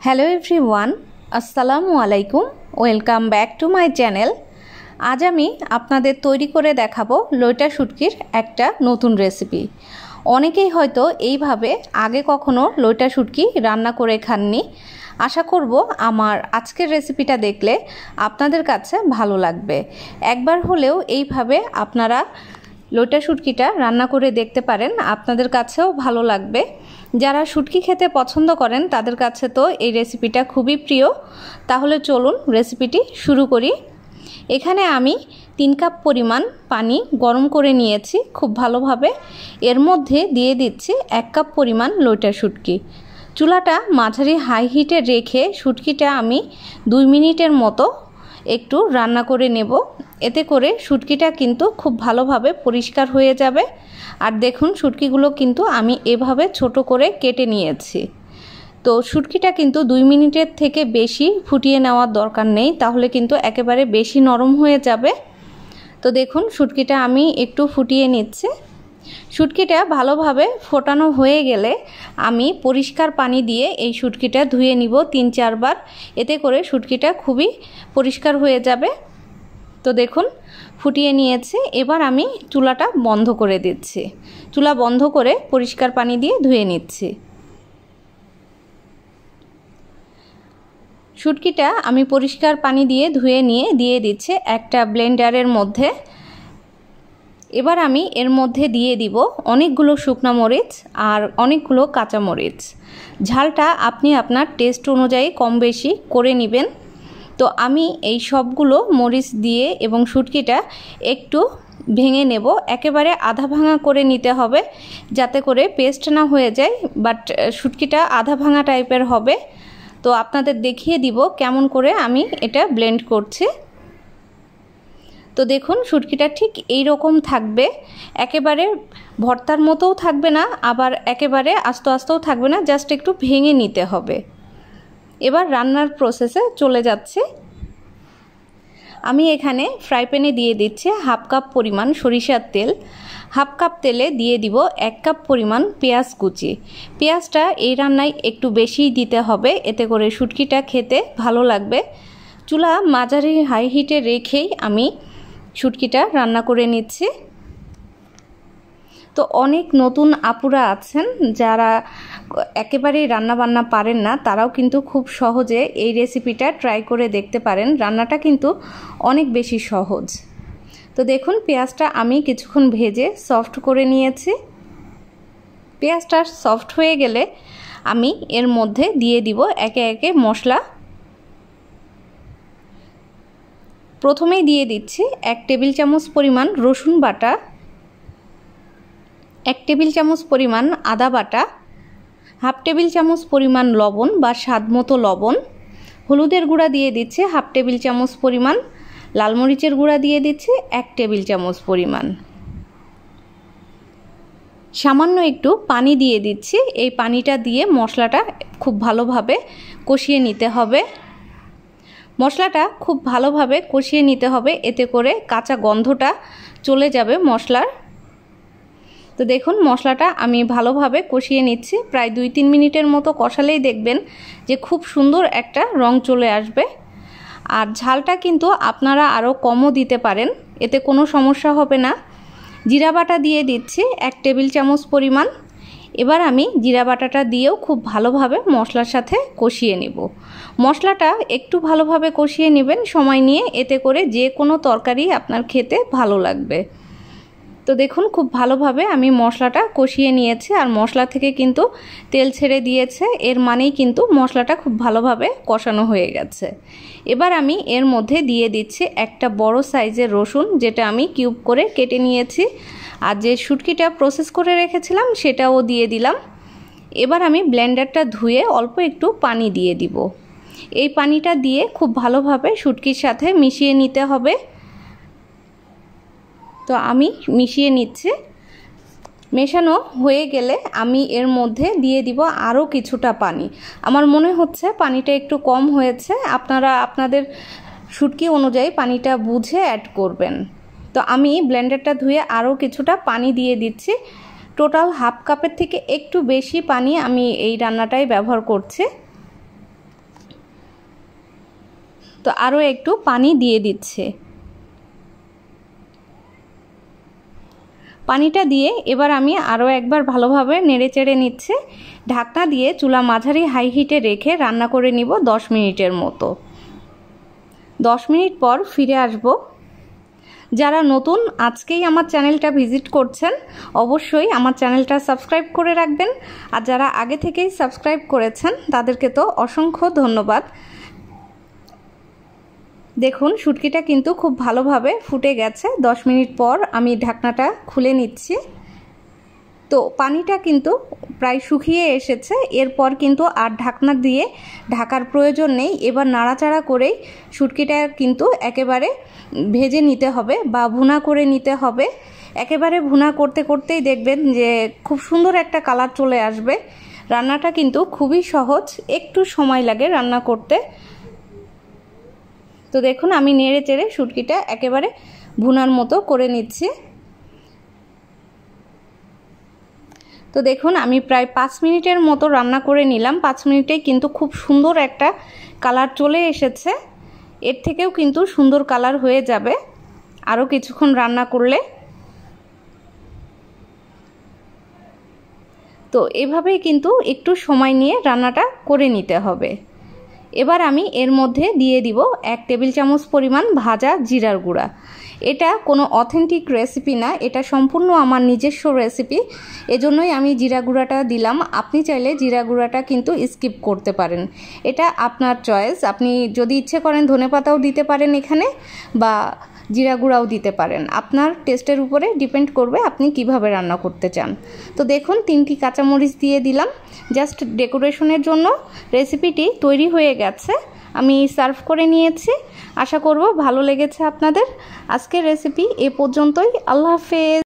Hello everyone, আসসালামু আলাইকুম। Welcome back to my channel. আজ আমি আপনাদের তৈরি করে দেখাবো লইট্টা শুটকির একটা নতুন রেসিপি। অনেকেই হয়তো এইভাবে আগে কখনো লইট্টা শুটকি রান্না করে খাননি। আশা করব আমার আজকের রেসিপিটা দেখলে আপনাদের কাছে ভালো লাগবে। একবার হলেও এইভাবে আপনারা লইট্টা শুটকিটা রান্না করে দেখতে পারেন, আপনাদের কাছেও ভালো লাগবে। যারা শুটকি খেতে পছন্দ করেন তাদের কাছে তো এই রেসিপিটা খুবই প্রিয়। তাহলে চলুন রেসিপিটি শুরু করি। এখানে আমি 3 কাপ পরিমাণ পানি গরম করে নিয়েছি খুব ভালোভাবে। এর মধ্যে দিয়ে দিচ্ছি 1 কাপ পরিমাণ লইট্টা শুটকি। চুলাটা মাঝারি হাই হিটে রেখে শুটকিটা আমি 2 মিনিটের মতো একটু রান্না করে নেব। এতে করে শুটকিটা কিন্তু খুব ভালোভাবে পরিষ্কার হয়ে যাবে। আর দেখুন শুটকিগুলো কিন্তু আমি এভাবে ছোট করে কেটে নিয়েছি। তো শুটকিটা কিন্তু 2 মিনিটের থেকে বেশি ফুটিয়ে নেওয়ার দরকার নেই, তাহলে কিন্তু একেবারে বেশি নরম হয়ে যাবে। তো দেখুন শুটকিটা আমি একটু ফুটিয়ে নিচ্ছি। শুটকিটা ভালোভাবে ফোটানো হয়ে গেলে আমি পরিষ্কার পানি দিয়ে এই শুটকিটা ধুয়ে নিব 3-4 বার। এতে করে শুটকিটা খুবই পরিষ্কার হয়ে যাবে। তো দেখুন ফুটিয়ে নিয়েছি। এবার আমি চুলাটা বন্ধ করে দিচ্ছি। চুলা বন্ধ করে পরিষ্কার পানি দিয়ে ধুয়ে নিচ্ছি। শুটকিটা আমি পরিষ্কার পানি দিয়ে ধুয়ে নিয়ে দিয়ে দিচ্ছি একটা ব্লেন্ডারের মধ্যে। এবার আমি এর মধ্যে দিয়ে দিব অনেকগুলো শুকনো মরিচ আর অনেকগুলো কাঁচা মরিচ। ঝালটা আপনি আপনার টেস্ট অনুযায়ী কম বেশি করে নেবেন। তো আমি এই সবগুলো মরিচ দিয়ে এবং শুটকিটা একটু ভেঙে নেব। একেবারে আধা ভাঙা করে নিতে হবে যাতে করে পেস্ট না হয়ে যায়, বাট শুটকিটা আধা ভাঙা টাইপের হবে। তো আপনাদের দেখিয়ে দিব কেমন করে আমি এটা ব্লেন্ড করছি। তো দেখুন শুটকিটা ঠিক এই রকম থাকবে, একেবারে ভর্তার মতোও থাকবে না, আবার একেবারে আস্তে আস্তেও থাকবে না, জাস্ট একটু ভেঙে নিতে হবে। এবার রান্নার প্রসেসে চলে যাচ্ছে। আমি এখানে ফ্রাই প্যানে দিয়ে দিচ্ছি 1/2 কাপ পরিমাণ সরিষার তেল। 1/2 কাপ তেলে দিয়ে দিব 1 কাপ পরিমাণ পেঁয়াজ কুচি। পেঁয়াজটা এই রান্নায় একটু বেশিই দিতে হবে, এতে করে শুটকিটা খেতে ভালো লাগবে। চুলা মাঝারি হাই হিটে রেখেই আমি শুটকিটা রান্না করে নিচ্ছি। তো অনেক নতুন আপুরা আছেন যারা একেবারেই রান্নাবান্না পারেন না, তারাও কিন্তু খুব সহজে এই রেসিপিটা ট্রাই করে দেখতে পারেন। রান্নাটা কিন্তু অনেক বেশি সহজ। তো দেখুন পেঁয়াজটা আমি কিছুক্ষণ ভেজে সফট করে নিয়েছি। পেঁয়াজটা সফট হয়ে গেলে আমি এর মধ্যে দিয়ে দিব একে একে মশলা। প্রথমেই দিয়ে দিচ্ছি 1 টেবিল চামচ পরিমাণ রসুন বাটা, 1 টেবিল চামচ পরিমাণ আদা বাটা, 1/2 টেবিল চামচ পরিমাণ লবণ বা স্বাদ মতো লবণ, হলুদের গুঁড়া দিয়ে দিচ্ছি 1/2 টেবিল চামচ পরিমাণ, লাল মরিচের গুঁড়া দিয়ে দিচ্ছি 1 টেবিল চামচ পরিমাণ। সামান্য একটু পানি দিয়ে দিচ্ছি। এই পানিটা দিয়ে মশলাটা খুব ভালোভাবে কষিয়ে নিতে হবে। মশলাটা খুব ভালোভাবে কষিয়ে নিতে হবে, এতে করে কাঁচা গন্ধটা চলে যাবে মশলার। তো দেখুন মশলাটা আমি ভালোভাবে কষিয়ে নিচ্ছি। প্রায় 2-3 মিনিটের মতো কষালেই দেখবেন যে খুব সুন্দর একটা রং চলে আসবে। আর ঝালটা কিন্তু আপনারা আরও কমও দিতে পারেন, এতে কোনো সমস্যা হবে না। জিরা বাটা দিয়ে দিচ্ছি 1 টেবিল চামচ পরিমাণ। এবার আমি জিরা বাটাটা দিয়েও খুব ভালোভাবে মশলার সাথে কষিয়ে নেব। মশলাটা একটু ভালোভাবে কষিয়ে নেবেন সময় নিয়ে, এতে করে যে কোনো তরকারি আপনার খেতে ভালো লাগবে। তো দেখুন খুব ভালোভাবে আমি মশলাটা কষিয়ে নিয়েছি, আর মশলা থেকে কিন্তু তেল ছেড়ে দিয়েছে, এর মানেই কিন্তু মশলাটা খুব ভালোভাবে কষানো হয়ে গেছে। এবার আমি এর মধ্যে দিয়ে দিচ্ছি একটা বড় সাইজের রসুন, যেটা আমি কিউব করে কেটে নিয়েছি, আর যে শুটকিটা প্রসেস করে রেখেছিলাম সেটাও দিয়ে দিলাম। এবার আমি ব্লেন্ডারটা ধুয়ে অল্প একটু পানি দিয়ে দিব। এই পানিটা দিয়ে খুব ভালোভাবে শুটকির সাথে মিশিয়ে নিতে হবে। তো আমি মিশিয়ে নিচ্ছি। মেশানো হয়ে গেলে আমি এর মধ্যে দিয়ে দিব আরও কিছুটা পানি। আমার মনে হচ্ছে পানিটা একটু কম হয়েছে, আপনারা আপনাদের শুটকি অনুযায়ী পানিটা বুঝে অ্যাড করবেন। তো আমি ব্লেন্ডারটা ধুয়ে আরও কিছুটা পানি দিয়ে দিচ্ছি। টোটাল 1/2 কাপের থেকে একটু বেশি পানি আমি এই রান্নাটায় ব্যবহার করছি। তো আরও একটু পানি দিয়ে দিচ্ছে। পানিটা দিয়ে এবার আমি আরও একবার ভালোভাবে নেড়েচেড়ে নিচ্ছি। ঢাকনা দিয়ে চুলা মাঝারি হাই হিটে রেখে রান্না করে নিব 10 মিনিটের মতো। 10 মিনিট পর ফিরে আসব। যারা নতুন আজকেই আমার চ্যানেলটা ভিজিট করছেন অবশ্যই আমার চ্যানেলটা সাবস্ক্রাইব করে রাখবেন, আর যারা আগে থেকেই সাবস্ক্রাইব করেছেন তাদেরকে তো অসংখ্য ধন্যবাদ। দেখুন শুটকিটা কিন্তু খুব ভালোভাবে ফুটে গেছে। 10 মিনিট পর আমি ঢাকনাটা খুলে নিচ্ছি। তো পানিটা কিন্তু প্রায় শুকিয়ে এসেছে। এরপর কিন্তু আর ঢাকনা দিয়ে ঢাকার প্রয়োজন নেই। এবার নাড়াচাড়া করেই শুটকিটা কিন্তু একেবারে ভেজে নিতে হবে বা ভুনা করে নিতে হবে। একেবারে ভুনা করতে করতেই দেখবেন যে খুব সুন্দর একটা কালার চলে আসবে। রান্নাটা কিন্তু খুবই সহজ, একটু সময় লাগে রান্না করতে। তো দেখুন আমি নেড়ে চেড়ে শুটকিটা একেবারে ভুনার মতো করে নিচ্ছি। তো দেখুন আমি প্রায় 5 মিনিটের মতো রান্না করে নিলাম। 5 মিনিটেই কিন্তু খুব সুন্দর একটা কালার চলে এসেছে। এর থেকেও কিন্তু সুন্দর কালার হয়ে যাবে আরও কিছুক্ষণ রান্না করলে। তো এভাবেই কিন্তু একটু সময় নিয়ে রান্নাটা করে নিতে হবে। এবার আমি এর মধ্যে দিয়ে দিব 1 টেবিল চামচ পরিমাণ ভাজা জিরার গুঁড়া। এটা কোনো অথেন্টিক রেসিপি না, এটা সম্পূর্ণ আমার নিজস্ব রেসিপি, এজন্যই আমি জিরা গুঁড়াটা দিলাম। আপনি চাইলে জিরা গুঁড়াটা কিন্তু স্কিপ করতে পারেন, এটা আপনার চয়েস। আপনি যদি ইচ্ছে করেন ধনেপাতাও দিতে পারেন এখানে, বা জিরা গুঁড়াও দিতে পারেন। আপনার টেস্টের উপরে ডিপেন্ড করবে আপনি কিভাবে রান্না করতে চান। তো দেখুন 3টি কাঁচামরিচ দিয়ে দিলাম জাস্ট ডেকোরেশনের জন্য। রেসিপিটি তৈরি হয়ে গেছে, আমি সার্ভ করে নিয়েছি। আশা করব ভালো লেগেছে আপনাদের। আজকের রেসিপি এ পর্যন্তই। আল্লাহ হাফেজ।